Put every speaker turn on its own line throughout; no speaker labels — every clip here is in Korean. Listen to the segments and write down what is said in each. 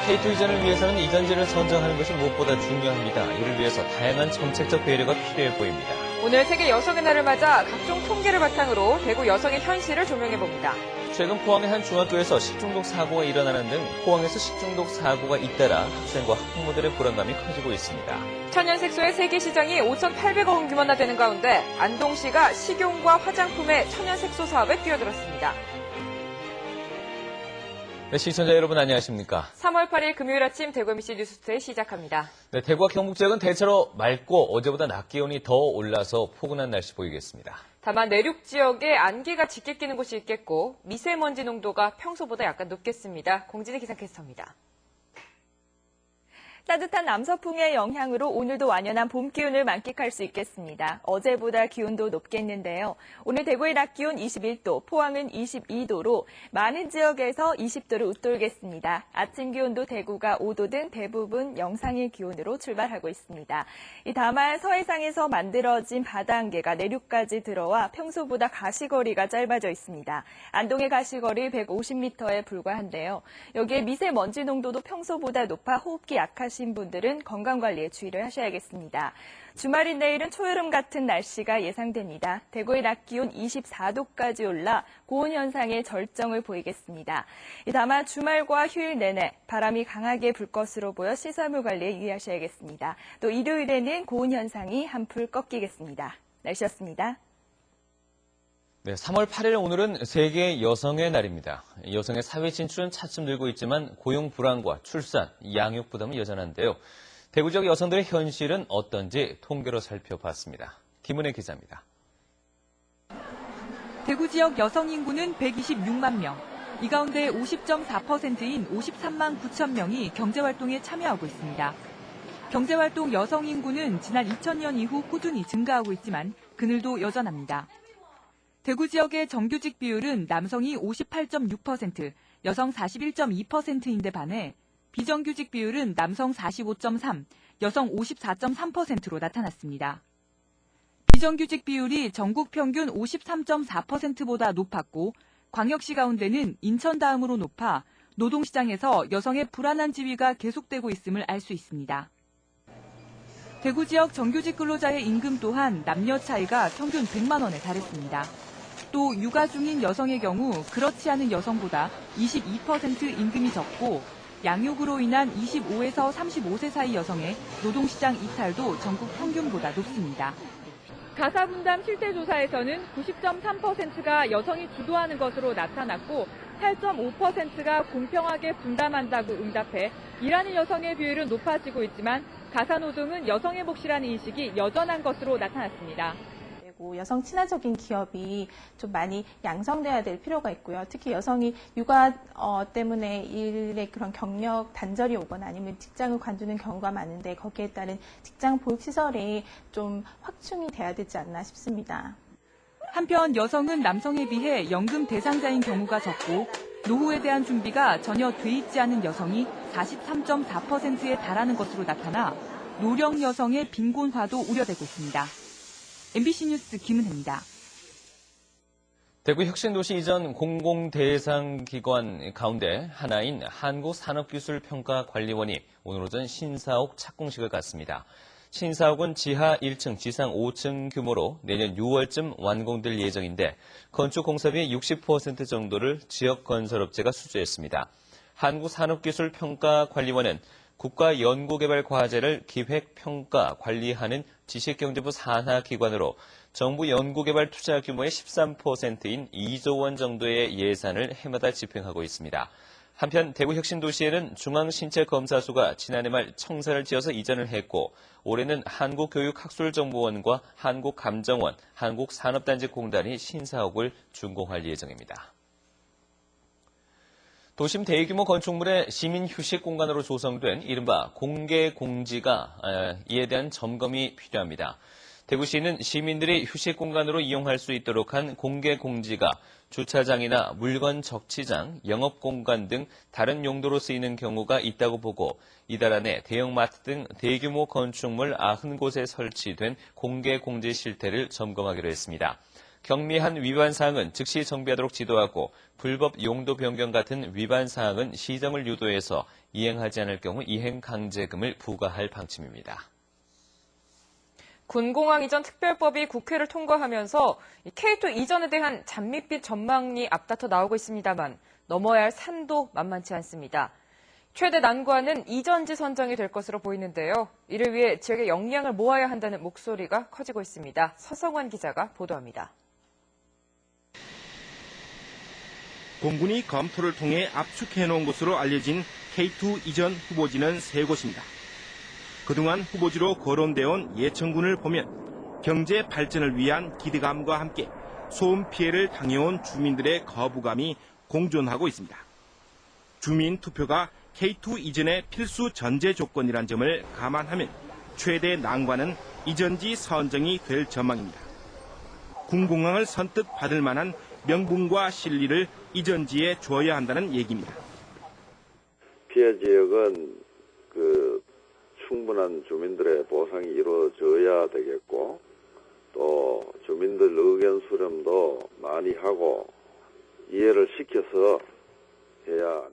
K2 이전을 위해서는 이전지를 선정하는 것이 무엇보다 중요합니다. 이를 위해서 다양한 정책적 배려가 필요해 보입니다.
오늘 세계 여성의 날을 맞아 각종 통계를 바탕으로 대구 여성의 현실을 조명해봅니다.
최근 포항의 한 중학교에서 식중독 사고가 일어나는 등 포항에서 식중독 사고가 잇따라 학생과 학부모들의 불안감이 커지고 있습니다.
천연색소의 세계 시장이 5,800억 원 규모나 되는 가운데 안동시가 식용과 화장품의 천연색소 사업에 뛰어들었습니다.
네, 시청자 여러분 안녕하십니까?
3월 8일 금요일 아침 대구 MBC 뉴스투데이 시작합니다.
네, 대구와 경북 지역은 대체로 맑고 어제보다 낮 기온이 더 올라서 포근한 날씨 보이겠습니다.
다만 내륙 지역에 안개가 짙게 끼는 곳이 있겠고 미세먼지 농도가 평소보다 약간 높겠습니다. 공진희 기상캐스터입니다.
따뜻한 남서풍의 영향으로 오늘도 완연한 봄 기운을 만끽할 수 있겠습니다. 어제보다 기온도 높겠는데요. 오늘 대구의 낮 기온 21도, 포항은 22도로 많은 지역에서 20도를 웃돌겠습니다. 아침 기온도 대구가 5도 등 대부분 영상의 기온으로 출발하고 있습니다. 다만 서해상에서 만들어진 바다안개가 내륙까지 들어와 평소보다 가시거리가 짧아져 있습니다. 안동의 가시거리 150m에 불과한데요. 여기에 미세먼지 농도도 평소보다 높아 호흡기 약하신 분들은 건강관리에 주의를 하셔야겠습니다. 주말인 내일은 초여름 같은 날씨가 예상됩니다. 대구의 낮 기온 24도까지 올라 고온 현상의 절정을 보이겠습니다. 다만 주말과 휴일 내내 바람이 강하게 불 것으로 보여 시설물 관리에 유의하셔야겠습니다. 또 일요일에는 고온 현상이 한풀 꺾이겠습니다. 날씨였습니다.
네, 3월 8일 오늘은 세계 여성의 날입니다. 여성의 사회 진출은 차츰 늘고 있지만 고용 불안과 출산, 양육 부담은 여전한데요. 대구 지역 여성들의 현실은 어떤지 통계로 살펴봤습니다. 김은혜 기자입니다.
대구 지역 여성 인구는 126만 명. 이 가운데 50.4%인 53만 9천 명이 경제활동에 참여하고 있습니다. 경제활동 여성 인구는 지난 2000년 이후 꾸준히 증가하고 있지만 그늘도 여전합니다. 대구 지역의 정규직 비율은 남성이 58.6%, 여성 41.2%인데 반해 비정규직 비율은 남성 45.3%, 여성 54.3%로 나타났습니다. 비정규직 비율이 전국 평균 53.4%보다 높았고 광역시 가운데는 인천 다음으로 높아 노동시장에서 여성의 불안한 지위가 계속되고 있음을 알 수 있습니다. 대구 지역 정규직 근로자의 임금 또한 남녀 차이가 평균 100만 원에 달했습니다. 또 육아 중인 여성의 경우 그렇지 않은 여성보다 22% 임금이 적고 양육으로 인한 25에서 35세 사이 여성의 노동시장 이탈도 전국 평균보다 높습니다. 가사분담 실태조사에서는 90.3%가 여성이 주도하는 것으로 나타났고 8.5%가 공평하게 분담한다고 응답해 일하는 여성의 비율은 높아지고 있지만 가사노동은 여성의 몫이라는 인식이 여전한 것으로 나타났습니다.
여성 친화적인 기업이 좀 많이 양성돼야 될 필요가 있고요. 특히 여성이 육아 때문에 일의 그런 경력 단절이 오거나 아니면 직장을 관두는 경우가 많은데 거기에 따른 직장 보육시설이 좀 확충이 돼야 되지 않나 싶습니다.
한편 여성은 남성에 비해 연금 대상자인 경우가 적고 노후에 대한 준비가 전혀 돼 있지 않은 여성이 43.4%에 달하는 것으로 나타나 노령 여성의 빈곤화도 우려되고 있습니다. MBC 뉴스 김은혜입니다.
대구 혁신도시 이전 공공대상기관 가운데 하나인 한국산업기술평가관리원이 오늘 오전 신사옥 착공식을 갖습니다. 신사옥은 지하 1층, 지상 5층 규모로 내년 6월쯤 완공될 예정인데 건축 공사비의 60% 정도를 지역건설업체가 수주했습니다. 한국산업기술평가관리원은 국가연구개발과제를 기획, 평가, 관리하는 지식경제부 산하 기관으로 정부 연구개발 투자 규모의 13%인 2조 원 정도의 예산을 해마다 집행하고 있습니다. 한편 대구 혁신도시에는 중앙신체검사소가 지난해 말 청사를 지어서 이전을 했고 올해는 한국교육학술정보원과 한국감정원, 한국산업단지공단이 신사옥을 준공할 예정입니다. 도심 대규모 건축물의 시민 휴식 공간으로 조성된 이른바 공개공지가 이에 대한 점검이 필요합니다. 대구시는 시민들이 휴식 공간으로 이용할 수 있도록 한 공개공지가 주차장이나 물건 적치장, 영업공간 등 다른 용도로 쓰이는 경우가 있다고 보고 이달 안에 대형마트 등 대규모 건축물 90곳에 설치된 공개공지 실태를 점검하기로 했습니다. 경미한 위반 사항은 즉시 정비하도록 지도하고 불법 용도 변경 같은 위반 사항은 시정을 유도해서 이행하지 않을 경우 이행 강제금을 부과할 방침입니다.
군공항 이전 특별법이 국회를 통과하면서 K2 이전에 대한 잔밋빛 전망이 앞다퉈 나오고 있습니다만 넘어야 할 산도 만만치 않습니다. 최대 난관은 이전지 선정이 될 것으로 보이는데요. 이를 위해 지역의 역량을 모아야 한다는 목소리가 커지고 있습니다. 서성환 기자가 보도합니다.
공군이 검토를 통해 압축해놓은 것으로 알려진 K2 이전 후보지는 3곳입니다. 그동안 후보지로 거론되어 온 예천군을 보면 경제 발전을 위한 기대감과 함께 소음 피해를 당해온 주민들의 거부감이 공존하고 있습니다. 주민 투표가 K2 이전의 필수 전제 조건이란 점을 감안하면 최대 난관은 이전지 선정이 될 전망입니다. 군공항을 선뜻 받을 만한 명분과 실리를 이전지에 줘야 한다는 얘기입니다.
피해 지역은 충분한 주민들의 보상이 이루어져야 되겠고, 또 주민들 의견 수렴도 많이 하고 이해를 시켜서 해야.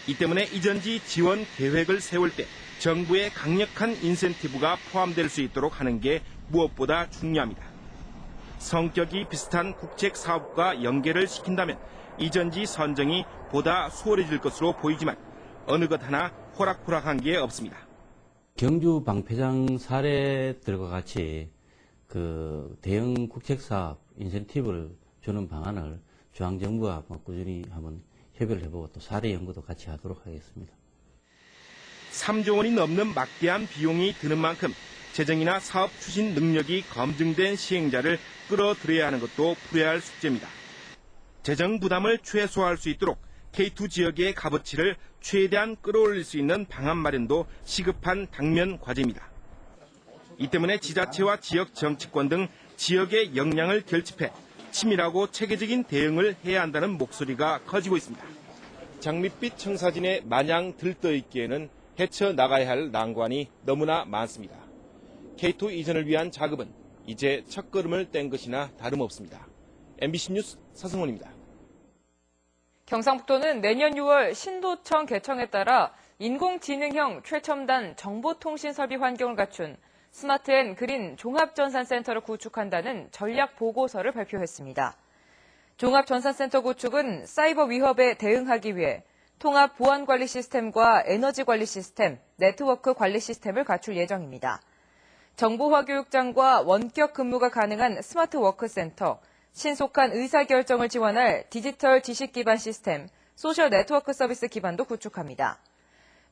이 때문에 이전지 지원 계획을 세울 때 정부의 강력한 인센티브가 포함될 수 있도록 하는 게 무엇보다 중요합니다. 성격이 비슷한 국책 사업과 연계를 시킨다면 이전지 선정이 보다 수월해질 것으로 보이지만 어느 것 하나 호락호락한 게 없습니다.
경주 방패장 사례들과 같이 대형 국책사업 인센티브를 주는 방안을 중앙정부와 꾸준히 한번 협의를 해보고 또 사례 연구도 같이 하도록 하겠습니다.
3조 원이 넘는 막대한 비용이 드는 만큼 재정이나 사업 추진 능력이 검증된 시행자를 끌어들여야 하는 것도 풀어야 할 숙제입니다. 재정 부담을 최소화할 수 있도록 K2 지역의 값어치를 최대한 끌어올릴 수 있는 방안 마련도 시급한 당면 과제입니다. 이 때문에 지자체와 지역 정치권 등 지역의 역량을 결집해 치밀하고 체계적인 대응을 해야 한다는 목소리가 커지고 있습니다. 장밋빛 청사진에 마냥 들떠있기에는 헤쳐나가야 할 난관이 너무나 많습니다. K2 이전을 위한 작업은 이제 첫걸음을 뗀 것이나 다름없습니다. MBC 뉴스 서승원입니다.
경상북도는 내년 6월 신도청 개청에 따라 인공지능형 최첨단 정보통신설비 환경을 갖춘 스마트 앤 그린 종합전산센터를 구축한다는 전략 보고서를 발표했습니다. 종합전산센터 구축은 사이버 위협에 대응하기 위해 통합 보안관리 시스템과 에너지관리 시스템, 네트워크 관리 시스템을 갖출 예정입니다. 정보화 교육장과 원격 근무가 가능한 스마트 워크센터, 신속한 의사결정을 지원할 디지털 지식 기반 시스템, 소셜 네트워크 서비스 기반도 구축합니다.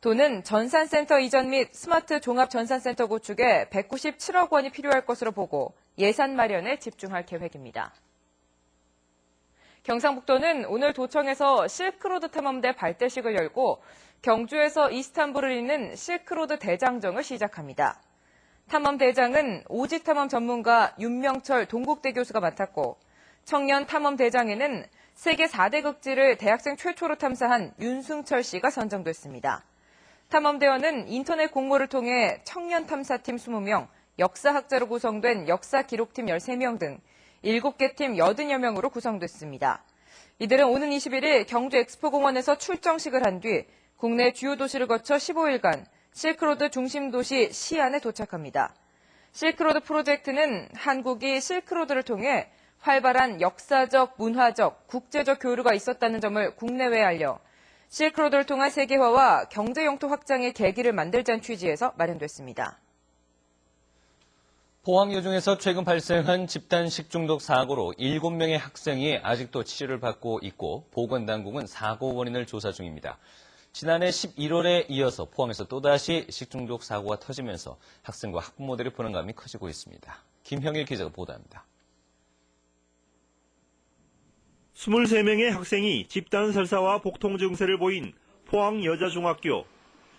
도는 전산센터 이전 및 스마트 종합전산센터 구축에 197억 원이 필요할 것으로 보고 예산 마련에 집중할 계획입니다. 경상북도는 오늘 도청에서 실크로드 탐험대 발대식을 열고 경주에서 이스탄불을 잇는 실크로드 대장정을 시작합니다. 탐험대장은 오지탐험 전문가 윤명철 동국대 교수가 맡았고 청년 탐험대장에는 세계 4대 극지를 대학생 최초로 탐사한 윤승철 씨가 선정됐습니다. 탐험대원은 인터넷 공모를 통해 청년 탐사팀 20명, 역사학자로 구성된 역사기록팀 13명 등 7개 팀 80여 명으로 구성됐습니다. 이들은 오는 21일 경주 엑스포공원에서 출정식을 한 뒤 국내 주요 도시를 거쳐 15일간 실크로드 중심 도시 시안에 도착합니다. 실크로드 프로젝트는 한국이 실크로드를 통해 활발한 역사적, 문화적, 국제적 교류가 있었다는 점을 국내외에 알려 실크로드를 통한 세계화와 경제 영토 확장의 계기를 만들자는 취지에서 마련됐습니다.
포항 여중에서 최근 발생한 집단 식중독 사고로 7명의 학생이 아직도 치료를 받고 있고 보건당국은 사고 원인을 조사 중입니다. 지난해 11월에 이어서 포항에서 또다시 식중독 사고가 터지면서 학생과 학부모들의 불안감이 커지고 있습니다. 김형일 기자가 보도합니다.
23명의 학생이 집단 설사와 복통 증세를 보인 포항 여자중학교.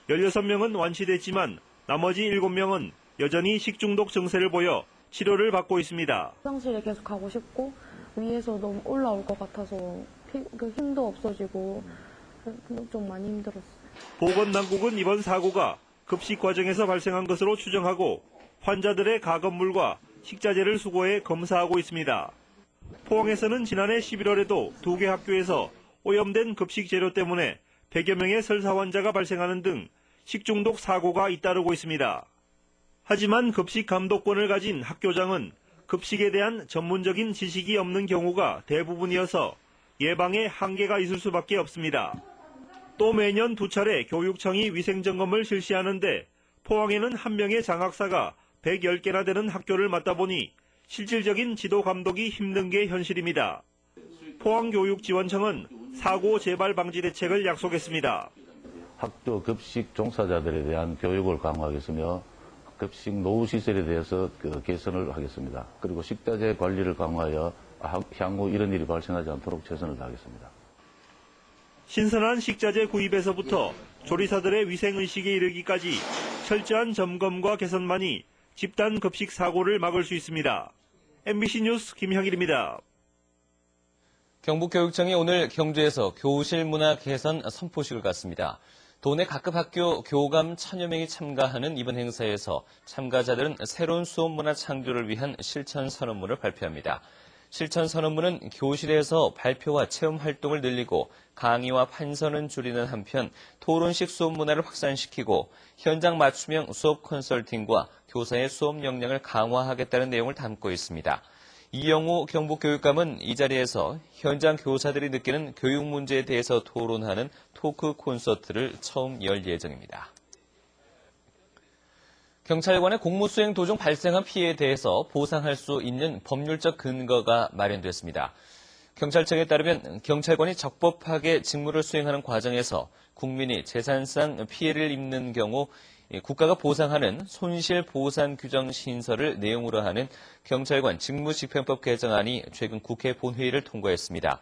16명은 완치됐지만 나머지 7명은 여전히 식중독 증세를 보여 치료를 받고 있습니다.
화장실에 계속 가고 싶고 위에서 너무 올라올 것 같아서 힘도 없어지고 좀 많이 힘들었어요.
보건당국은 이번 사고가 급식 과정에서 발생한 것으로 추정하고 환자들의 가건물과 식자재를 수거해 검사하고 있습니다. 포항에서는 지난해 11월에도 2개 학교에서 오염된 급식 재료 때문에 100여 명의 설사 환자가 발생하는 등 식중독 사고가 잇따르고 있습니다. 하지만 급식 감독권을 가진 학교장은 급식에 대한 전문적인 지식이 없는 경우가 대부분이어서 예방에 한계가 있을 수밖에 없습니다. 또 매년 2차례 교육청이 위생점검을 실시하는데 포항에는 한 명의 장학사가 110개나 되는 학교를 맡다 보니 실질적인 지도 감독이 힘든 게 현실입니다. 포항교육지원청은 사고 재발 방지 대책을 약속했습니다.
학교 급식 종사자들에 대한 교육을 강화하겠으며 급식 노후 시설에 대해서 개선을 하겠습니다. 그리고 식자재 관리를 강화하여 향후 이런 일이 발생하지 않도록 최선을 다하겠습니다.
신선한 식자재 구입에서부터 조리사들의 위생의식에 이르기까지 철저한 점검과 개선만이 집단 급식 사고를 막을 수 있습니다. MBC 뉴스 김형일입니다.
경북교육청이 오늘 경주에서 교실 문화 개선 선포식을 갖습니다. 도내 각급 학교 교감 1000여 명이 참가하는 이번 행사에서 참가자들은 새로운 수업 문화 창조를 위한 실천 선언문을 발표합니다. 실천 선언문은 교실에서 발표와 체험 활동을 늘리고 강의와 판서는 줄이는 한편 토론식 수업 문화를 확산시키고 현장 맞춤형 수업 컨설팅과 교사의 수업 역량을 강화하겠다는 내용을 담고 있습니다. 이영우 경북교육감은 이 자리에서 현장 교사들이 느끼는 교육 문제에 대해서 토론하는 토크 콘서트를 처음 열 예정입니다. 경찰관의 공무수행 도중 발생한 피해에 대해서 보상할 수 있는 법률적 근거가 마련됐습니다. 경찰청에 따르면 경찰관이 적법하게 직무를 수행하는 과정에서 국민이 재산상 피해를 입는 경우 국가가 보상하는 손실보상 규정 신설을 내용으로 하는 경찰관 직무집행법 개정안이 최근 국회 본회의를 통과했습니다.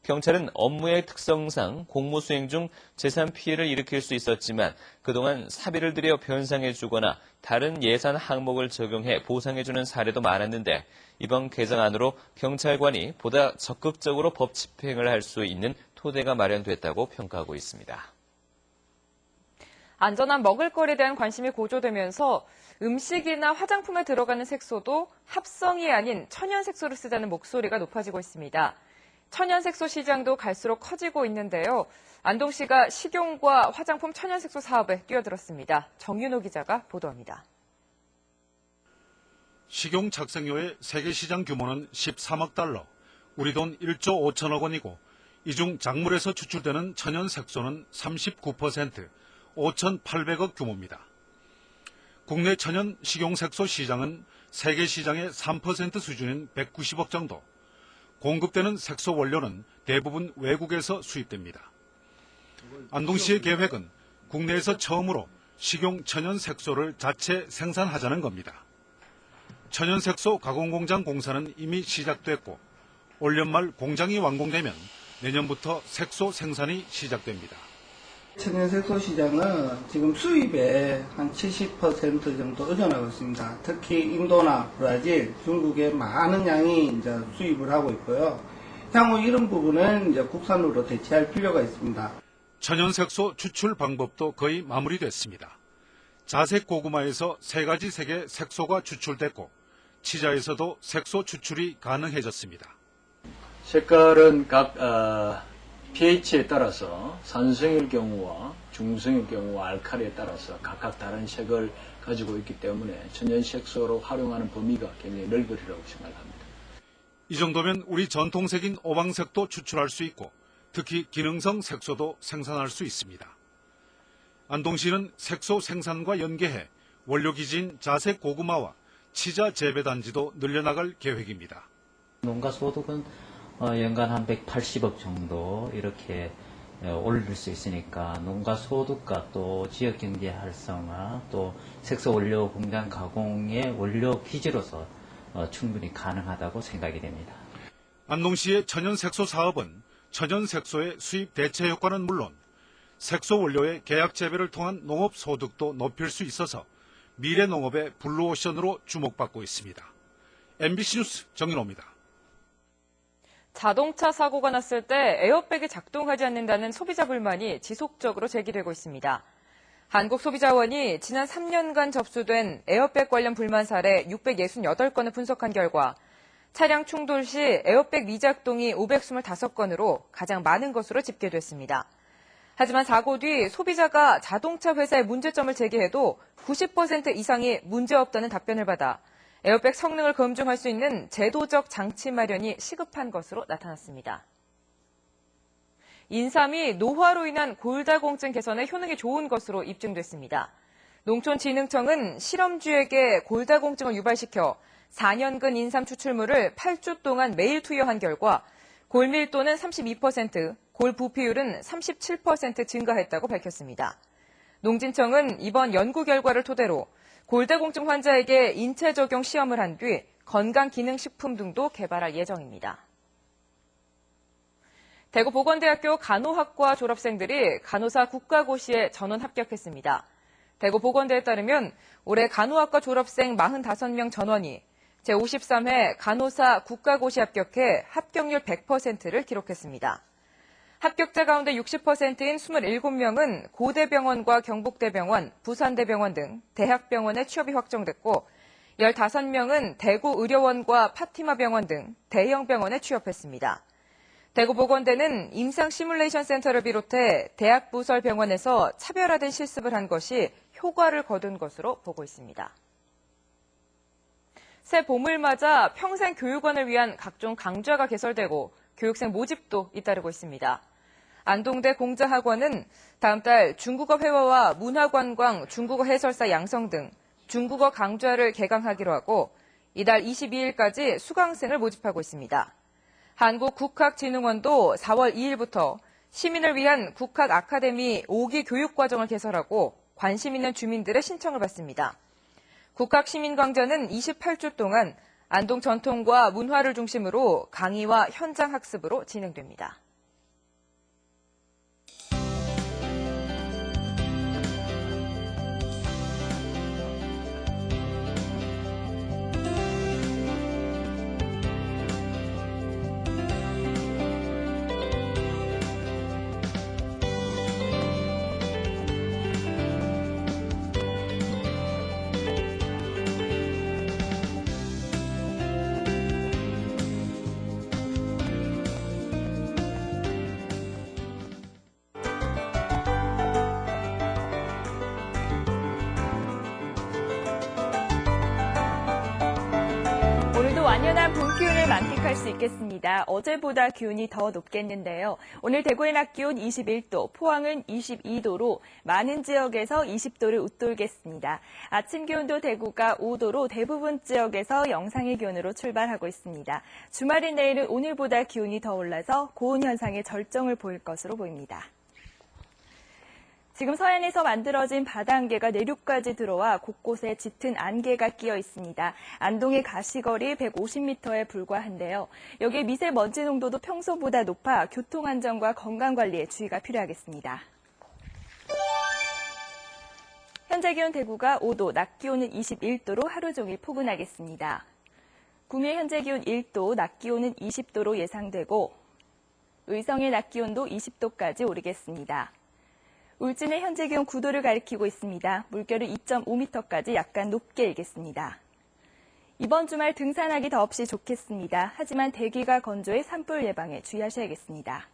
경찰은 업무의 특성상 공무 수행 중 재산 피해를 일으킬 수 있었지만 그동안 사비를 들여 변상해주거나 다른 예산 항목을 적용해 보상해주는 사례도 많았는데 이번 개정안으로 경찰관이 보다 적극적으로 법 집행을 할 수 있는 토대가 마련됐다고 평가하고 있습니다.
안전한 먹을거리에 대한 관심이 고조되면서 음식이나 화장품에 들어가는 색소도 합성이 아닌 천연색소를 쓰자는 목소리가 높아지고 있습니다. 천연색소 시장도 갈수록 커지고 있는데요. 안동시가 식용과 화장품 천연색소 사업에 뛰어들었습니다. 정윤호 기자가 보도합니다.
식용 착색료의 세계 시장 규모는 13억 달러, 우리 돈 1조 5천억 원이고 이 중 작물에서 추출되는 천연색소는 39%, 5,800억 규모입니다. 국내 천연 식용색소 시장은 세계 시장의 3% 수준인 190억 정도, 공급되는 색소 원료는 대부분 외국에서 수입됩니다. 안동시의 계획은 국내에서 처음으로 식용 천연색소를 자체 생산하자는 겁니다. 천연색소 가공공장 공사는 이미 시작됐고 올 연말 공장이 완공되면 내년부터 색소 생산이 시작됩니다.
천연색소 시장은 지금 수입의 한 70% 정도 의존하고 있습니다. 특히 인도나 브라질, 중국에 많은 양이 이제 수입을 하고 있고요. 향후 이런 부분은 이제 국산으로 대체할 필요가 있습니다.
천연색소 추출 방법도 거의 마무리됐습니다. 자색 고구마에서 3가지 색의 색소가 추출됐고 치자에서도 색소 추출이 가능해졌습니다.
색깔은 각 pH에 따라서 산성일 경우와 중성일 경우와 알칼리에 따라서 각각 다른 색을 가지고 있기 때문에 천연색소로 활용하는 범위가 굉장히 넓으리라고 생각합니다.
이 정도면 우리 전통색인 오방색도 추출할 수 있고 특히 기능성 색소도 생산할 수 있습니다. 안동시는 색소 생산과 연계해 원료기지인 자색 고구마와 치자 재배단지도 늘려나갈 계획입니다.
농가 소득은 연간 한 180억 정도 이렇게 올릴 수 있으니까 농가 소득과 또 지역 경제 활성화 또 색소 원료 공장 가공의 원료 기지로서 충분히 가능하다고 생각이 됩니다.
안동시의 천연색소 사업은 천연색소의 수입 대체 효과는 물론 색소 원료의 계약 재배를 통한 농업 소득도 높일 수 있어서 미래 농업의 블루오션으로 주목받고 있습니다. MBC 뉴스 정윤호입니다.
자동차 사고가 났을 때 에어백이 작동하지 않는다는 소비자 불만이 지속적으로 제기되고 있습니다. 한국소비자원이 지난 3년간 접수된 에어백 관련 불만 사례 668건을 분석한 결과 차량 충돌 시 에어백 미작동이 525건으로 가장 많은 것으로 집계됐습니다. 하지만 사고 뒤 소비자가 자동차 회사에 문제점을 제기해도 90% 이상이 문제없다는 답변을 받아 에어백 성능을 검증할 수 있는 제도적 장치 마련이 시급한 것으로 나타났습니다. 인삼이 노화로 인한 골다공증 개선에 효능이 좋은 것으로 입증됐습니다. 농촌진흥청은 실험주에게 골다공증을 유발시켜 4년근 인삼 추출물을 8주 동안 매일 투여한 결과 골 밀도는 32%, 골 부피율은 37% 증가했다고 밝혔습니다. 농진청은 이번 연구 결과를 토대로 골다공증 환자에게 인체 적용 시험을 한 뒤 건강기능식품 등도 개발할 예정입니다. 대구보건대학교 간호학과 졸업생들이 간호사 국가고시에 전원 합격했습니다. 대구보건대에 따르면 올해 간호학과 졸업생 45명 전원이 제53회 간호사 국가고시 합격해 합격률 100%를 기록했습니다. 합격자 가운데 60%인 27명은 고대병원과 경북대병원, 부산대병원 등 대학병원에 취업이 확정됐고 15명은 대구의료원과 파티마병원 등 대형병원에 취업했습니다. 대구보건대는 임상 시뮬레이션 센터를 비롯해 대학 부설 병원에서 차별화된 실습을 한 것이 효과를 거둔 것으로 보고 있습니다. 새 봄을 맞아 평생 교육원을 위한 각종 강좌가 개설되고 교육생 모집도 잇따르고 있습니다. 안동대 공자학원은 다음 달 중국어 회화와 문화관광, 중국어 해설사 양성 등 중국어 강좌를 개강하기로 하고 이달 22일까지 수강생을 모집하고 있습니다. 한국국학진흥원도 4월 2일부터 시민을 위한 국학 아카데미 5기 교육과정을 개설하고 관심 있는 주민들의 신청을 받습니다. 국학시민광장은 28주 동안 안동 전통과 문화를 중심으로 강의와 현장 학습으로 진행됩니다.
오늘도 완연한 봄 기운을 만끽할 수 있겠습니다. 어제보다 기온이 더 높겠는데요. 오늘 대구의 낮 기온 21도, 포항은 22도로 많은 지역에서 20도를 웃돌겠습니다. 아침 기온도 대구가 5도로 대부분 지역에서 영상의 기온으로 출발하고 있습니다. 주말인 내일은 오늘보다 기온이 더 올라서 고온 현상의 절정을 보일 것으로 보입니다. 지금 서해안에서 만들어진 바다안개가 내륙까지 들어와 곳곳에 짙은 안개가 끼어 있습니다. 안동의 가시거리 150m에 불과한데요. 여기에 미세먼지 농도도 평소보다 높아 교통안전과 건강관리에 주의가 필요하겠습니다. 현재 기온 대구가 5도, 낮 기온은 21도로 하루 종일 포근하겠습니다. 구미의 현재 기온 1도, 낮 기온은 20도로 예상되고 의성의 낮 기온도 20도까지 오르겠습니다. 울진의 현재 기온 9도를 가리키고 있습니다. 물결은 2.5m까지 약간 높게 일겠습니다. 이번 주말 등산하기 더없이 좋겠습니다. 하지만 대기가 건조해 산불 예방에 주의하셔야겠습니다.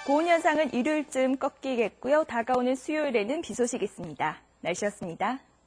고온 현상은 일요일쯤 꺾이겠고요. 다가오는 수요일에는 비 소식이 있습니다. 날씨였습니다.